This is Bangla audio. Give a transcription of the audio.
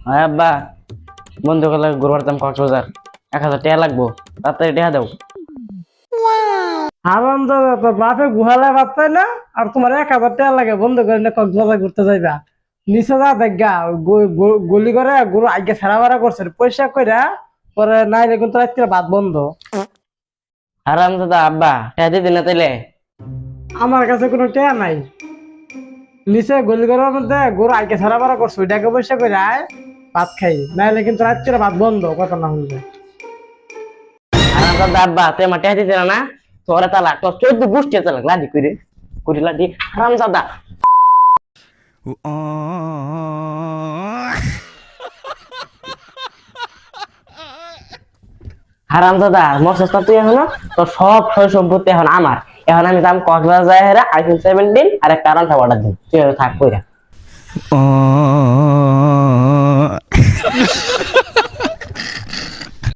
হ্যাঁ আব্বা, বন্ধু গেলে ঘুরবার দাম কক্সবাজার 1,000 টাকা লাগবো, তাড়াতাড়ি টাকা দাও। হারাম দাদা, তোর বাপে গুহালে ভাত পায় না আর তোমার 1,000 টাকা লাগে বন্ধ করে না কক্সবাজার ঘুরতে যাইবা। নিচে যা দেখা গলি করে গরু আগে ছাড়া ভাড়া করছে পয়সা কইরা পরে নাই দেখুন তো রাত্রে ভাত বন্ধ। হারাম দাদা আব্বা, টাকা দিদি না তাইলে? আমার কাছে কোনো টাকা নাই। নিচে গলি করার মধ্যে গরু আগে ছাড়া ভাড়া করছে ওইটাকে পয়সা করে আয় ভাত খাই, নাইলে কিন্তু রাত্রে ভাত বন্ধ কথা না শুনলে। হারাম দাদা আব্বা, তুই আমার টাকা দিতে না? তোরা তালাক, তোর 14 গোষ্ঠী তালাক, লাদি করে করি লাদি। হারাম দাদা। হারাম দাদা, মরছিস না তুই এখনো? তোর সব সয় সম্পত্তি এখন আমার। এখন আমি দাম কক্সবাজার যাই হেরা আইফোন 17 আর একটা কারণ অর্ডার দিন, তুই থাক কইরা।